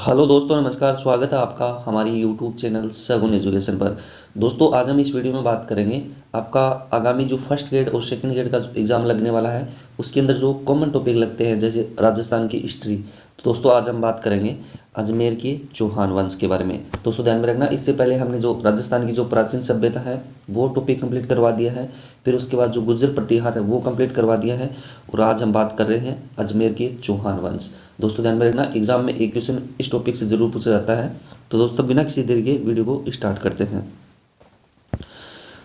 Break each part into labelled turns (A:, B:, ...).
A: Hello दोस्तों, नमस्कार। स्वागत है आपका हमारी यूट्यूब चैनल सगुन एजुकेशन पर। दोस्तों, आज हम इस वीडियो में बात करेंगे आपका आगामी जो फर्स्ट ग्रेड और सेकंड ग्रेड का एग्ज़ाम लगने वाला है, उसके अंदर जो कॉमन टॉपिक लगते हैं, जैसे राजस्थान की हिस्ट्री। तो दोस्तों, आज हम बात करेंगे अजमेर के चौहान वंश के बारे में। दोस्तों, ध्यान में रखना, इससे पहले हमने जो राजस्थान की जो प्राचीन सभ्यता है वो टॉपिक कंप्लीट करवा दिया है। फिर उसके बाद जो गुर्जर प्रतिहार है वो कंप्लीट करवा दिया है। और आज हम बात कर रहे हैं अजमेर के चौहान वंश। दोस्तों, ध्यान में रखना, एग्जाम में एक क्वेश्चन इस टॉपिक से जरूर पूछा जाता है। तो दोस्तों, बिना किसी देर के वीडियो को स्टार्ट करते हैं।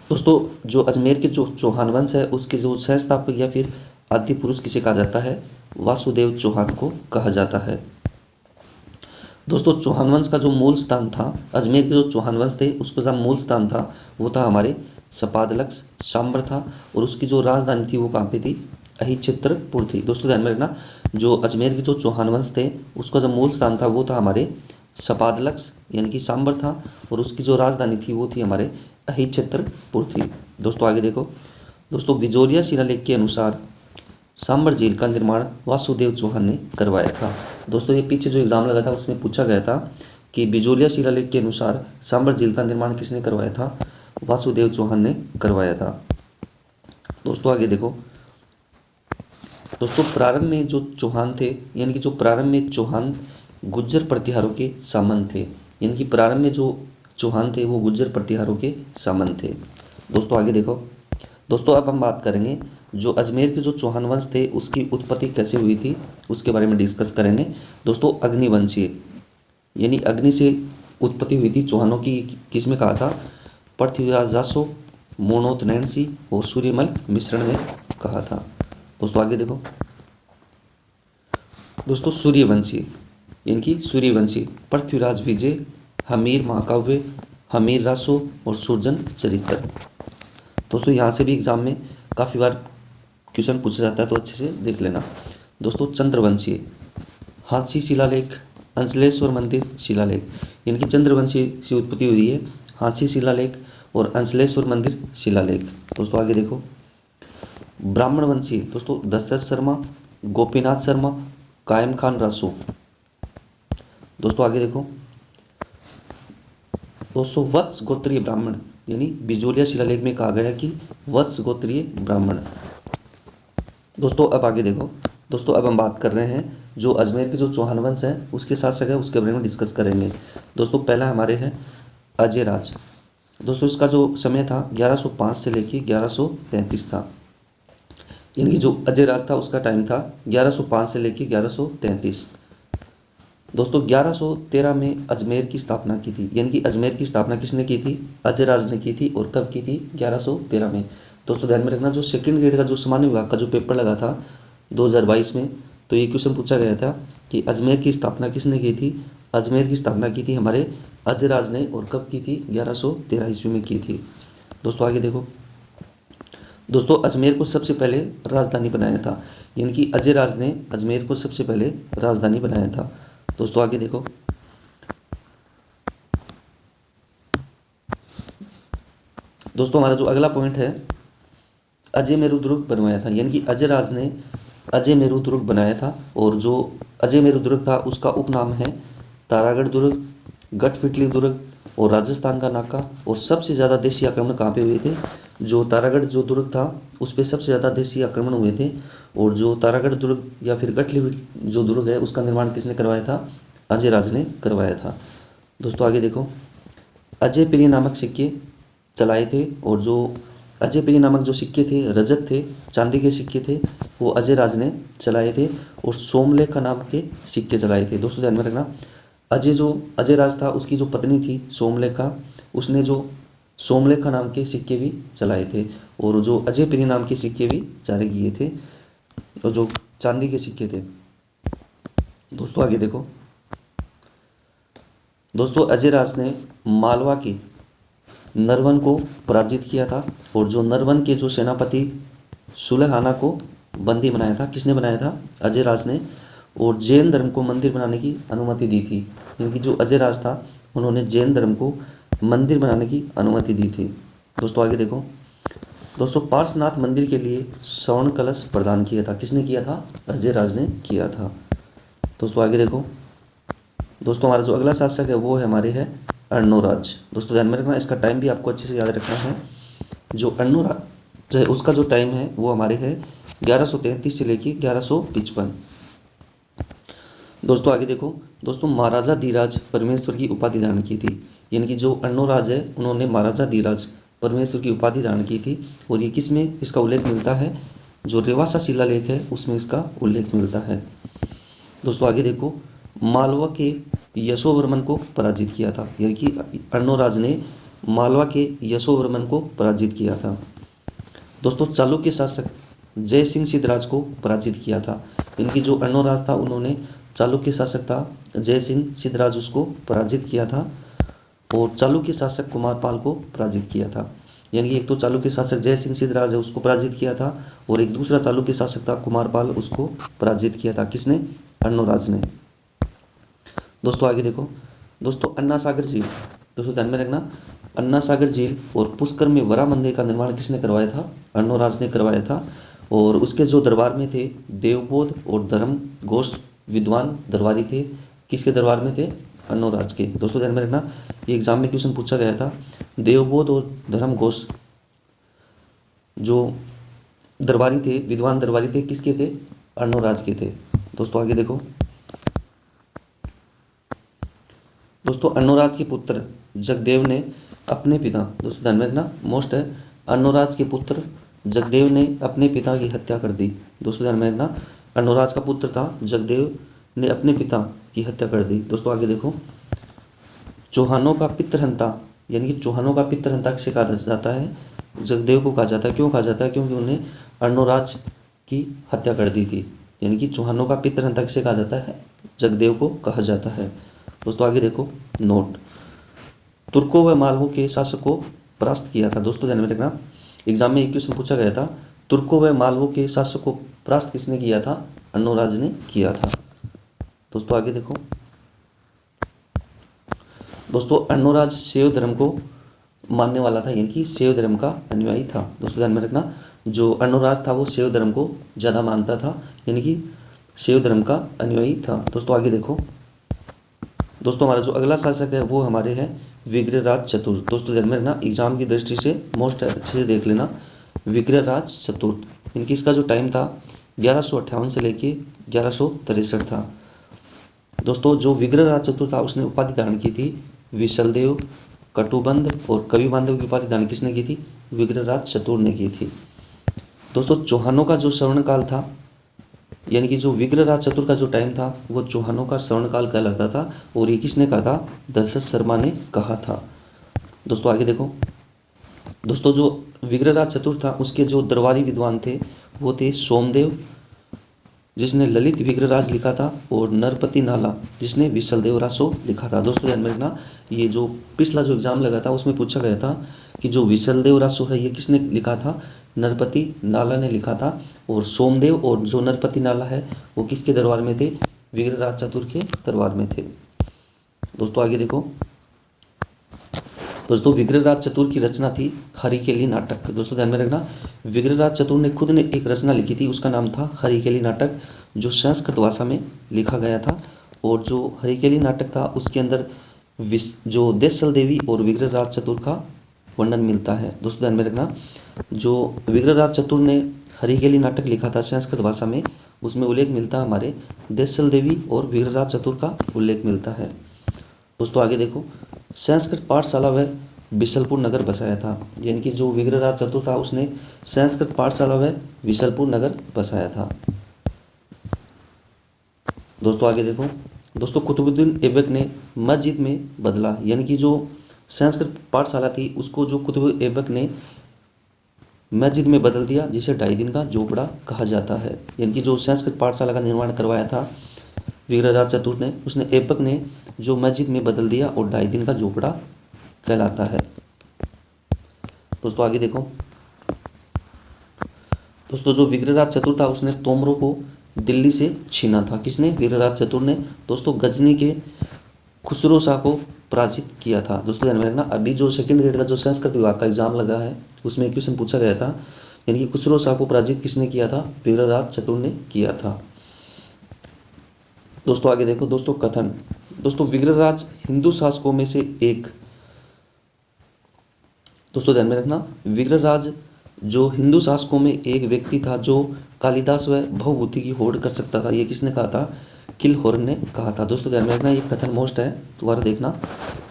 A: दोस्तों, जो अजमेर के जो चौहान वंश है उसके जो सहस्थापक या फिर आदि पुरुष किसे कहा जाता है, वासुदेव चौहान को कहा जाता है। दोस्तों, चौहान वंश का जो मूल स्थान था, अजमेर के जो चौहान वंश थे उसका जो मूल स्थान था वो था हमारे सपादलक्स सांबर था। और उसकी जो राजधानी थी वो कहाँ पे थी, अहिच्छत्रपुर थी। दोस्तों, ध्यान में रखना, जो अजमेर के जो चौहान वंश थे उसका जो मूल स्थान था वो था हमारे सपादलक्स यानी कि सांबर था। और उसकी जो राजधानी थी वो थी हमारे अहिच्छत्रपुर थी। दोस्तों, आगे देखो। दोस्तों, बिजोलिया शिलालेख के अनुसार सांबर झील का निर्माण वासुदेव चौहान ने करवाया था। दोस्तों, ये पीछे जो एग्जाम लगा था उसमें पूछा गया था कि बिजोलिया शिलालेख के अनुसार सांबर झील का निर्माण किसने करवाया था, वासुदेव चौहान ने करवाया था। दोस्तों, आगे देखो। दोस्तों, प्रारंभ में जो चौहान थे, यानी कि जो प्रारंभ में चौहान गुज्जर प्रतिहारों के सामंत थे, यानी कि प्रारंभ में जो चौहान थे वो गुज्जर प्रतिहारों के सामंत थे। दोस्तों, आगे देखो। दोस्तों, अब हम बात करेंगे जो अजमेर के जो चौहान वंश थे उसकी उत्पत्ति कैसे हुई थी उसके बारे में डिस्कस करेंगे। दोस्तों, अग्निवंशीय यानी अग्नि से उत्पत्ति हुई थी चौहानों की, किसमें कहा था, पृथ्वीराज रासो, मोनोत नैन्सी और सूर्यमल मिश्रण में कहा था। दोस्तों, आगे देखो। दोस्तों, सूर्यवंशी यानी कि सूर्यवंशी पृथ्वीराज विजय, हमीर महाकाव्य, हमीर रासो और सूर्जन चरित्र। दोस्तों, यहाँ से भी एग्जाम में काफ़ी बार क्वेश्चन पूछा जाता है, तो अच्छे से देख लेना। दोस्तों, चंद्रवंशीय हाथसी शिलालेख, अंचलेश्वर मंदिर शिलालेख, यानी कि चंद्रवंशी से उत्पत्ति हुई है हाथसी शिलालेख और अंचलेश्वर मंदिर शिलालेख। दोस्तों, आगे देखो। ब्राह्मण वंशीय, दोस्तों दशरथ शर्मा, गोपीनाथ शर्मा, कायम खान रासो। दोस्तों, आगे देखो। दोस्तों, वत्स गोत्रीय ब्राह्मण, यानी बिजोलिया शिलालेख में कहा गया कि वत्स गोत्रीय ब्राह्मण। दोस्तों, अब आगे देखो। दोस्तों, अब हम बात कर रहे हैं जो अजमेर के जो चौहान वंश है उसके साथ जगह उसके बारे में डिस्कस करेंगे। दोस्तों, पहला हमारे हैं अजय राज। दोस्तों, इसका जो समय था 1105 से लेके 1133 था, यानी कि जो अजय राज था उसका टाइम था 1105 से लेके 1133। दोस्तों, 1113 में अजमेर की स्थापना की थी, यानी कि अजमेर की स्थापना किसने की थी, अजय राज ने की थी। और कब की थी, 1113 में। दोस्तों, ध्यान में रखना, जो सेकंड ग्रेड का जो सामान्य विभाग का जो पेपर लगा था 2022 में, तो ये क्वेश्चन पूछा गया था कि अजमेर की स्थापना किसने की थी। अजमेर की स्थापना की थी हमारे अजय राज ने। और कब की थी, 1113 ईस्वी में की थी। दोस्तों, आगे देखो। दोस्तों, अजमेर को सबसे पहले राजधानी बनाया था, यानी कि अजय राज ने अजमेर को सबसे पहले राजधानी बनाया था। दोस्तों, आगे देखो। दोस्तों, हमारा जो अगला पॉइंट है, अजय मेरु दुर्ग बनवाया था, यानी कि अजय राज ने अजय मेरु दुर्ग बनाया था। और जो अजय मेरु दुर्ग था उसका उपनाम है तारागढ़ दुर्ग, गढ़फिटली दुर्ग और राजस्थान का नाका। और सबसे ज़्यादा देशी आक्रमण कहाँ पे हुए थे, जो तारागढ़ जो दुर्ग था उस पर सबसे ज़्यादा देशी आक्रमण हुए थे। और जो तारागढ़ दुर्ग या फिर गढ़फिटली जो दुर्ग है उसका निर्माण किसने करवाया था, अजय राज ने करवाया था। दोस्तों, आगे देखो। अजय प्रिय नामक सिक्के चलाए थे। और जो अजय प्रिय नामक जो सिक्के थे, रजत थे, चांदी के सिक्के थे, वो अजय राज ने चलाए थे। और सोमलेखा नाम के सिक्के चलाए थे। दोस्तों, ध्यान में रखना, अजय राज था उसकी जो पत्नी थी सोमलेखा, उसने जो सोमलेखा नाम के सिक्के भी चलाए थे। और जो अजय प्रिय नाम के सिक्के भी जारी किए थे, और जो चांदी के सिक्के थे। दोस्तों, आगे देखो। दोस्तों, अजय राज ने मालवा के नरवन को पराजित किया था। और जो नरवन के जो सेनापति सुलेहाना को बंदी बनाया था, किसने बनाया था, अजय राज ने। और जैन धर्म को मंदिर बनाने की अनुमति दी थी, क्योंकि जो अजय राज था उन्होंने जैन धर्म को मंदिर बनाने की अनुमति दी थी। दोस्तों, आगे देखो। दोस्तों, पार्श्वनाथ मंदिर के लिए स्वर्ण कलश प्रदान किया था, किसने किया था, अजय राज ने किया था। दोस्तों, आगे देखो। दोस्तों हमारा जो अगला शासक है वो है हमारे है अर्णोराज। दोस्तों ध्यान में रखना, इसका टाइम भी आपको अच्छे से याद रखना है। जो अर्णोराज है उसका जो टाइम है वो हमारे है 1133 से लेके 1155। दोस्तों आगे देखो, दोस्तों महाराजा धीराज परमेश्वर की उपाधि धारण की थी। यानी कि जो अर्णोराज है उन्होंने महाराजा धीराज परमेश्वर की उपाधि धारण की थी। और ये किस में इसका उल्लेख मिलता है, जो रेवासा शिलालेख है उसमें इसका उल्लेख मिलता है। दोस्तों आगे देखो, मालवा के यशोवर्मन को पराजित किया था। यानी कि अर्णोराज ने मालवा के यशोवर्मन को पराजित किया था। दोस्तों चालुक्य शासक जय सिंह सिद्धराज को पराजित किया था। इनकी जो अर्णोराज था उन्होंने चालुक्य शासक था जय सिंह सिद्धराज उसको पराजित किया था। और चालुक्य शासक कुमारपाल को पराजित किया था। यानी कि एक तो चालुक्य शासक जय सिंह सिद्धराज है उसको पराजित किया था, और एक दूसरा चालुक्य शासक था कुमारपाल, उसको पराजित किया था। किसने? अर्णोराज ने। दोस्तों आगे देखो, दोस्तों अन्ना सागर झील। दोस्तों ध्यान में रखना, अन्ना सागर झील और पुष्कर में वरा मंदिर का निर्माण किसने करवाया था? अर्णोराज ने करवाया था। और उसके जो दरबार में थे देवबोध और धर्म घोष विद्वान दरबारी थे। किसके दरबार में थे? अर्णोराज के। दोस्तों ध्यान में रखना, ये एग्जाम में क्वेश्चन पूछा गया था। देवबोध और धर्म घोष जो दरबारी थे, विद्वान दरबारी थे, किसके थे? अर्णोराज के थे। दोस्तों आगे देखो, दोस्तों अर्णोराज के पुत्र जगदेव ने अपने पिता, दोस्तों ध्यान में रखना मोस्ट है, अर्णोराज के पुत्र जगदेव ने अपने पिता की हत्या कर दी। दोस्तों ध्यान में रखना, अर्णोराज का पुत्र था जगदेव ने अपने पिता की हत्या कर दी। दोस्तों आगे देखो, चौहानों का पितृहंता, यानी कि चौहानों का पितृहंता किसे कहा जाता है? जगदेव को कहा जाता है। क्यों कहा जाता है? क्योंकि उन्हें अर्णोराज की हत्या कर दी थी। यानी कि चौहानों का पितृहंता किसे कहा जाता है? जगदेव को कहा जाता है। दोस्तों आगे देखो, नोट, तुर्कों व मालवों के शासक को परास्त किया था। दोस्तों ध्यान में रखना, एग्जाम में एक क्वेश्चन पूछा गया था, तुर्कों व मालवों के शासक को परास्त किसने किया था? अर्णोराज ने किया था। दोस्तों आगे देखो, दोस्तों अर्णोराज शैव धर्म को मानने वाला था, यानी कि शैव धर्म का अनुयायी था। दोस्तों ध्यान में रखना, जो अर्णोराज था वो शैव धर्म को ज्यादा मानता था, यानी कि शैव धर्म का अनुयायी था। दोस्तों आगे देखो, दोस्तों हमारा जो अगला शासक है वो हमारे हैं विग्रहराज चतुर्थ। दोस्तों ध्यान में रखना, एग्जाम की दृष्टि से मोस्ट अच्छे से देख लेना, विग्रहराज चतुर्थ। इनकी इसका जो टाइम था 1158 से लेके 1163 था। दोस्तों जो विग्रहराज चतुर्थ था उसने उपाधि धारण की थी विशलदेव, कटुबंध और कवि बांधव की उपाधि धारण किसने की थी? विग्रहराज चतुर्थ ने की थी। दोस्तों चौहानों का जो श्रवण काल था, यानी कि जो विग्रहराज चतुर्थ का जो टाइम था वो चौहानों का श्रवण काल कहलाता था। और ये किसने कहा था? दशरथ शर्मा ने कहा था। दोस्तों आगे देखो, दोस्तों जो विग्रहराज चतुर्थ था उसके जो दरबारी विद्वान थे वो थे सोमदेव जिसने ललित विग्रहराज लिखा था, और नरपति नाला जिसने विशलदेव रासो लिखा था। दोस्तों ध्यान में रखना, ये जो पिछला जो एग्जाम लगा था उसमें पूछा गया था कि जो विशलदेव रासो है ये किसने लिखा था? नरपति नाला ने लिखा था। और सोमदेव और जो नरपति नाला है वो किसके दरबार में थे? विग्रहराज चतुर्थ के दरबार में थे। दोस्तों आगे देखो, दोस्तों विग्रहराज चतुर्थ की रचना थी हरिकेली नाटक। दोस्तों ध्यान में रखना, विग्रहराज चतुर्थ ने खुद ने एक रचना लिखी थी, उसका नाम था हरिकेली नाटक, जो संस्कृत भाषा में लिखा गया था। और जो हरिकेली नाटक था उसके अंदर जो देशल देवी और विग्रहराज चतुर्थ का वर्णन मिलता है। दोस्तों ध्यान में रखना, जो विग्रहराज चतुर्थ ने हरिकेली नाटक लिखा था संस्कृत भाषा में, उसमें उल्लेख मिलता है हमारे देशल देवी और विग्रहराज चतुर्थ का उल्लेख मिलता है। दोस्तों आगे देखो, संस्कृत पाठशाला व बिशलपुर नगर बसाया था। यानी कि जो विग्रहराज चतुर्थ था उसने संस्कृत पाठशाला व बिशलपुर नगर बसाया था। दोस्तों आगे देखो, दोस्तों कुतुबुद्दीन ऐबक ने मस्जिद में बदला। यानी कि जो संस्कृत पाठशाला थी उसको जो कुतुब ऐबक ने मस्जिद में बदल दिया, जिसे 2.5 दिन का झोपड़ा कहा जाता है। यानी कि जो संस्कृत पाठशाला का निर्माण करवाया था विग्रहराज चतुर्थ ने, उसने ऐबक ने जो मस्जिद में बदल दिया और 2.5 दिन का झोपड़ा कहलाता है। दोस्तों आगे देखो, दोस्तों जो विग्रहराज चतुर्थ था उसने तोमरों को दिल्ली से छीना था। किसने? विग्रहराज चतुर्थ ने। दोस्तों गजनी के खुसरो शाह को पराजित किया था। दोस्तों ध्यान में रखना, अभी जो सेकंड ग्रेड का जो संस्कृत विभाग का एग्जाम लगा है उसमें एक क्वेश्चन पूछा गया था, यानी कि खुसरो शाह को पराजित किसने किया था? विग्रहराज चतुर्थ ने किया था। दोस्तों आगे देखो, दोस्तों कथन, दोस्तों विग्रहराज हिंदू शासकों में से एक, दोस्तों ध्यान में रखना, विग्रहराज जो हिंदू शासकों में एक व्यक्ति था जो कालिदास व भवभूति की होड़ कर सकता था, ये किसने कहा था? किलहोर्न ने कहा था। दोस्तों ध्यान में रखना, ये कथन मोस्ट है, दोबारा देखना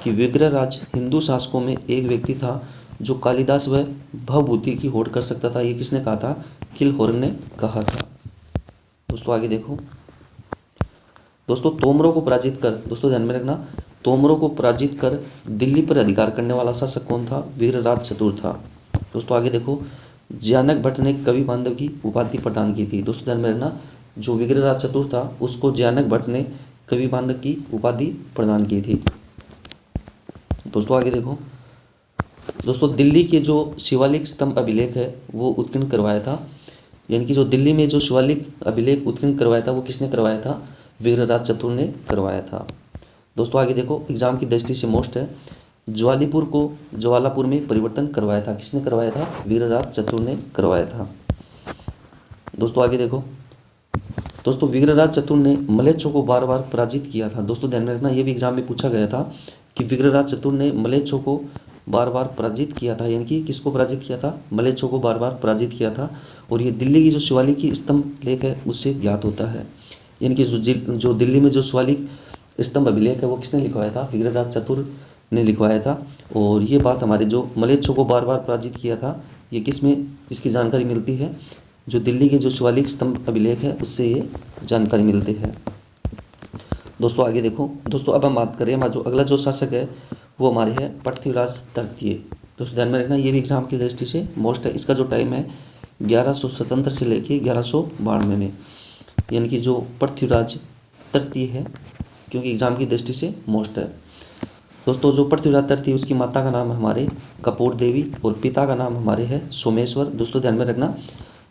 A: कि विग्रहराज हिंदू शासकों में एक व्यक्ति था जो कालिदास व भवभूति की होड़ कर सकता था, ये किसने कहा था? किलहोर्न ने कहा था। दोस्तों आगे देखो, दोस्तों तोमरों को पराजित कर, दोस्तों ध्यान में रखना, तोमरों को पराजित कर दिल्ली पर अधिकार करने वाला शासक कौन था? वीरराज चतुर था। दोस्तों आगे देखो, ज्ञानक भट्ट ने कवि बांधव की उपाधि प्रदान की थी। दोस्तों ध्यान में रखना, जो विग्रहराज चतुर था उसको ज्ञानक भट्ट ने कवि बांधव की उपाधि प्रदान की थी। दोस्तों आगे देखो, दोस्तों दिल्ली के जो शिवालिक स्तंभ अभिलेख है वो उत्कीर्ण करवाया था, यानी कि जो दिल्ली में जो शिवालिक अभिलेख उत्कीर्ण करवाया था वो किसने करवाया था? विग्रहराज चतुर ने करवाया था। दोस्तों आगे देखो, एग्जाम की दृष्टि से मोस्ट है, ज्वालीपुर को ज्वालापुर में परिवर्तन करवाया था, किसने करवाया था? विग्रहराज चतुर ने करवाया था। दोस्तों आगे देखो, दोस्तों विग्रहराज चतुर ने मलेच्छों को बार बार पराजित किया था। दोस्तों ध्यान में रखना, ये भी एग्जाम में पूछा गया था कि विग्रहराज चतुर ने मलेच्छों को बार बार पराजित किया था, यानी कि किसको पराजित किया था? मलेच्छों को बार बार पराजित किया था। और ये दिल्ली की जो शिवालिक की स्तंभ लेख है उससे ज्ञात होता है, यानी कि जो दिल्ली में जो शिवालिक स्तंभ अभिलेख है वो किसने लिखवाया था? विग्रहराज चतुर ने लिखवाया था। और ये बात हमारे जो मलेच्छों को बार बार पराजित किया था, ये किस में इसकी जानकारी मिलती है? जो दिल्ली के जो शिवालिक स्तंभ अभिलेख है उससे ये जानकारी मिलती है। दोस्तों आगे देखो, दोस्तों अब हम बात करें, हमारा जो अगला जो शासक है वो हमारे है पृथ्वीराज तृतीय। दोस्तों ध्यान में रखना, ये भी एग्जाम की दृष्टि से मोस्ट है। इसका जो टाइम है 1177 से लेके 1192 में, यानी कि जो पृथ्वीराज तृतीय है, क्योंकि एग्जाम की दृष्टि से मोस्ट है। दोस्तों जो पृथ्वीराज तृतीय, उसकी माता का नाम हमारे कपूर देवी और पिता का नाम हमारे है सोमेश्वर। दोस्तों ध्यान में रखना,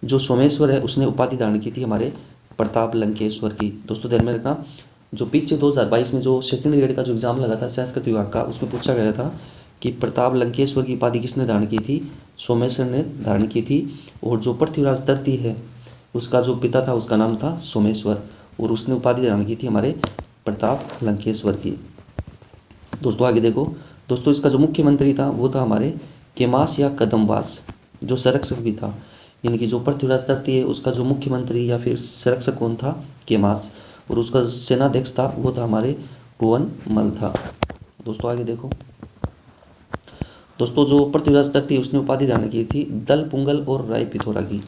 A: जो सोमेश्वर है उसने उपाधि धारण की थी हमारे प्रताप लंकेश्वर की। दोस्तों ध्यान में रखना, जो पीछे 2022 में जो सेकंड ग्रेड का जो एग्जाम लगा था संस्कृत विभाग का, उसमें पूछा गया था कि प्रताप लंकेश्वर की उपाधि किसने धारण की थी? सोमेश्वर ने धारण की थी। और जो पृथ्वीराज तृतीय है उसका जो पिता था उसका नाम था सोमेश्वर, और उसने उपाधि धारण की थी हमारे प्रताप लंकेश्वर की। दोस्तों आगे देखो, दोस्तों इसका जो मुख्यमंत्री था वो था हमारे केमास या कदमवास, जो संरक्षक भी था, यानी कि जो पृथ्वीराज तृतीय है उसका जो मुख्यमंत्री या फिर संरक्षक कौन था? केमास। और उसका सेनाध्यक्ष था वो था हमारे भुवन मल था। दोस्तों आगे देखो, दोस्तों जो पृथ्वीराज तृतीय उसने उपाधि धारण की थी दल पुंगल और राय पिथौरा की।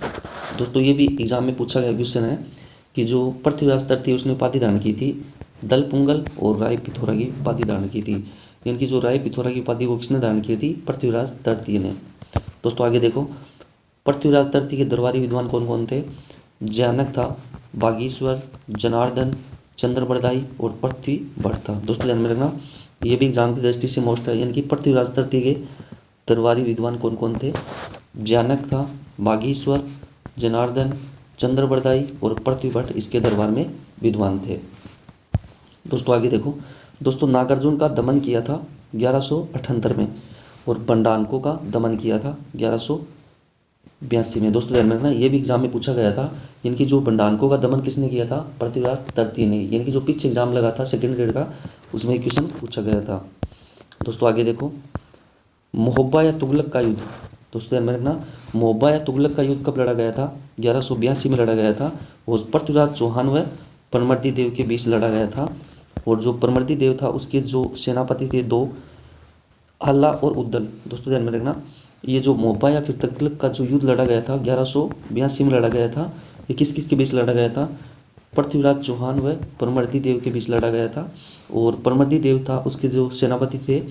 A: दोस्तों ये भी एग्जाम में पूछा गया क्वेश्चन है कि जो पृथ्वीराज तृतीय उसने उपाधि धारण की थी दल पुंगल और राय पिथौरा की उपाधि धारण की थी, यानी कि जो राय पिथौरा की उपाधि वो किसने धारण की थी? पृथ्वीराज तृतीय ने। दोस्तों आगे देखो, पृथ्वीराज तृतीय के दरबारी विद्वान कौन कौन थे? ज्ञानक था, बागीश्वर, जनार्दन, चंद्रबरदाई और पृथ्वी भट्ट था। दोस्तों ध्यान में रखना, ये भी एग्जाम की दृष्टि से मोस्ट है, यानी कि पृथ्वीराज तृतीय के दरबारी विद्वान कौन कौन थे? ज्ञानक था, बागीश्वर, जनार्दन, चंद्रबरदाई और पृथ्वी भट्ट इसके दरबार में विद्वान थे। दोस्तों आगे देखो, दोस्तों नागार्जुन का दमन किया था 1178 में और बंडानको का दमन किया था 1182 में। दोस्तों ध्यान में रखना, ये भी एग्जाम में पूछा गया था, यानी कि जो बंडानको का दमन किसने किया था? पृथ्वीराज तृतीय ने, यानी कि जो पीछे एग्जाम लगा था सेकंड ग्रेड का उसमें क्वेश्चन पूछा गया था। दोस्तों आगे देखो, मोहब्बा या तुगलक का युद्ध। दोस्तों ध्यान में रखना, मोहब्बा या तुगलक का युद्ध कब लड़ा गया था? 1182 में लड़ा गया था और पृथ्वीराज चौहान व परमर्दी देव के बीच लड़ा गया था। और जो परमर्दी देव था उसके जो सेनापति थे दो, आल्ला और उद्दल। दोस्तों ध्यान में रखना, ये जो मोहब्बा या फिर तुगलक का जो युद्ध लड़ा गया था 1182 में लड़ा गया था, ये किस किस के बीच लड़ा गया था? पृथ्वीराज चौहान व परमर्दी देव के बीच लड़ा गया था। और परमर्दी देव था उसके जो सेनापति थे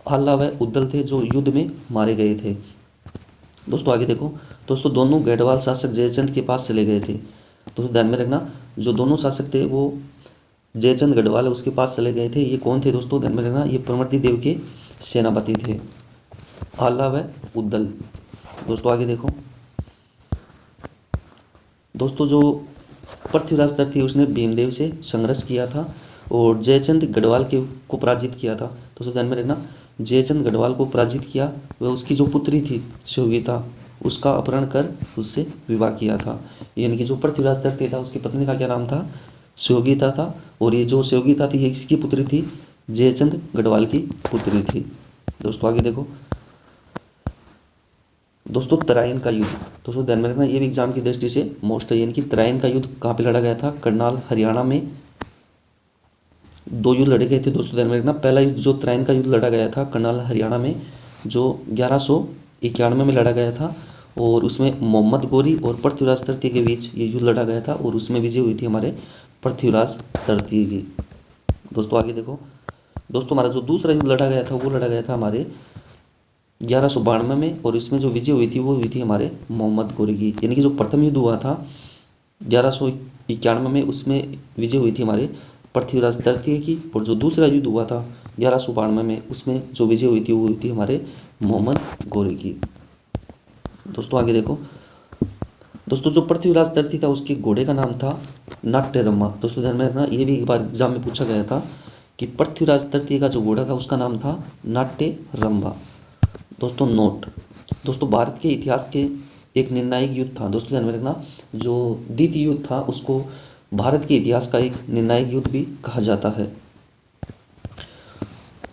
A: आल्ला व उद्दल थे, जो युद्ध में मारे गए थे। दोस्तों आगे देखो, दोस्तों दोनों गढ़वाल शासक जयचंद के पास चले गए थे। दोस्तों ध्यान में रखना, जो दोनों शासक थे वो जयचंद गढ़वाल उसके पास चले गए थे। ये कौन थे? दोस्तों ध्यान में रखना, ये परमर्दी देव के सेनापति थे, आल्ला व उद्दल। दोस्तों आगे देखो, दोस्तों जो पृथ्वीराज तृतीय उसने भीमदेव से संघर्ष किया था और जयचंद गढ़वाल के को पराजित किया था। दोस्तों ध्यान में रखना, जयचंद गढ़वाल को पराजित किया वह उसकी जो पुत्री थी शिवगीता उसका अपहरण कर उससे विवाह किया था, यानी कि जो पृथ्वीराज तृतीय था उसकी पत्नी का क्या नाम था? सहयोगिता था, और ये जो सहयोगिता थी ये किसकी पुत्री थी? जयचंद गढ़वाल की पुत्री थी। दोस्तों आगे देखो, दोस्तों तराइन का युद्ध, दोस्तों ध्यान में रखना ये भी एग्जाम की दृष्टि से मोस्ट है, यानी कि तराइन का युद्ध कहाँ पे लड़ा गया था? करनाल हरियाणा में। दो युद्ध लड़े गए थे दोस्तों, ध्यान में रखना। पहला युद्ध जो तराइन का युद्ध लड़ा गया था करनाल हरियाणा में, जो 1191 में लड़ा गया था, और उसमें मोहम्मद गोरी और पृथ्वीराज तृतीय के बीच ये युद्ध लड़ा गया था, और उसमें विजय हुई थी हमारे पृथ्वीराज तृतीय की। दोस्तों आगे देखो, दोस्तों हमारा जो दूसरा युद्ध लड़ा गया था वो लड़ा गया था हमारे 1192 में, और इसमें जो विजय हुई थी वो हुई थी हमारे मोहम्मद गोरी की। यानी कि जो प्रथम युद्ध हुआ था 1191 में, उसमें विजय हुई थी हमारे पृथ्वीराज तृतीय की, और जो दूसरा युद्ध हुआ था 1192 में, उसमें जो विजय हुई थी वो हुई थी हमारे मोहम्मद गोरी की। दोस्तों आगे देखो, दोस्तों जो पृथ्वीराज तृतीय था उसके घोड़े का नाम था नाट्यरम्मा। दोस्तों ध्यान में रखना, ये भी एक बार एग्जाम में पूछा गया था कि पृथ्वीराज तृतीय का जो घोड़ा था उसका नाम था नाट्यरम्मा। दोस्तों नोट, दोस्तों भारत के इतिहास के एक निर्णायक युद्ध था। दोस्तों ध्यान में रखना, जो द्वितीय युद्ध था उसको भारत के इतिहास का एक निर्णायक युद्ध भी कहा जाता है।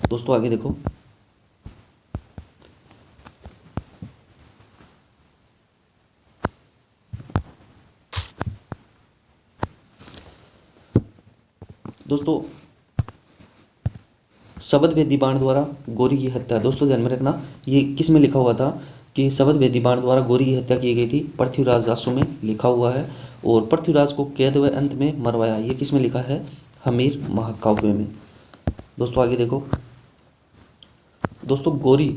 A: दोस्तों आगे देखो, दोस्तों शबद वेदी बाण द्वारा गोरी की हत्या। दोस्तों ध्यान में रखना, ये किस में लिखा हुआ था कि शबद वेदी बाण द्वारा गोरी की हत्या की गई थी? पृथ्वीराज रासो में लिखा हुआ है। और पृथ्वीराज को कैद व अंत में मरवाया, ये किस में लिखा है? हमीर महाकाव्य में। दोस्तों आगे देखो, दोस्तों गोरी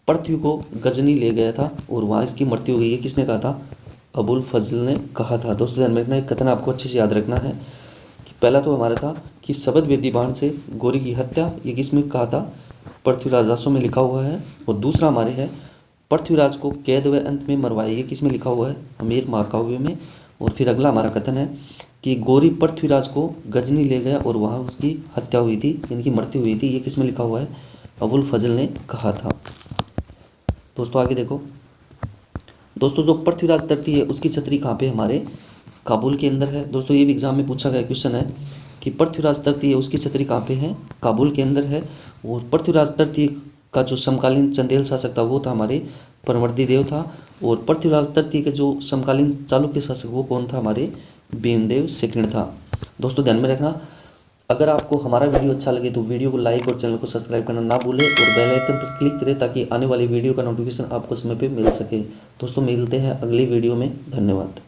A: पृथ्वी को गजनी ले गया था और वहां इसकी मृत्यु हुई है, किसने कहा था? अबुल फजल ने कहा था। दोस्तों ध्यान में रखना, एक कथन आपको अच्छे से याद रखना है कि पहला तो हमारा था कि शबद वेदी बाण से गोरी की हत्या, ये किसमें कहा था? पृथ्वीराज रासो में लिखा हुआ है। और दूसरा हमारे है पृथ्वीराज को कैद व अंत में मरवाया, ये किसमें लिखा हुआ है? हमीर महाकाव्य में। और फिर अगला हमारा कथन है कि गोरी पृथ्वीराज को गजनी ले गया और वहां उसकी हत्या हुई थी, यानी कि मृत्यु हुई थी, ये किसमें लिखा हुआ है? अबुल फजल ने कहा था। दोस्तों आगे देखो, दोस्तों जो पृथ्वीराज तृतीय है उसकी छतरी कहाँ पे? हमारे काबुल के अंदर है। दोस्तों ये भी एग्जाम में पूछा गया क्वेश्चन है कि पृथ्वीराज तृतीय उसकी छतरी कहाँ पे है? काबुल के अंदर है। और पृथ्वीराज तृतीय का जो समकालीन चंदेल शासक था वो था हमारे परवर्ती देव था। और पृथ्वीराज तृतीय के जो समकालीन चालुक्य शासक वो कौन था? हमारे भीमदेव सेकंड था। दोस्तों ध्यान में रखना, अगर आपको हमारा वीडियो अच्छा लगे तो वीडियो को लाइक और चैनल को सब्सक्राइब करना ना भूलें, और बेल आइकन पर क्लिक करें ताकि आने वाली वीडियो का नोटिफिकेशन आपको समय पे मिल सके। दोस्तों मिलते हैं अगली वीडियो में, धन्यवाद।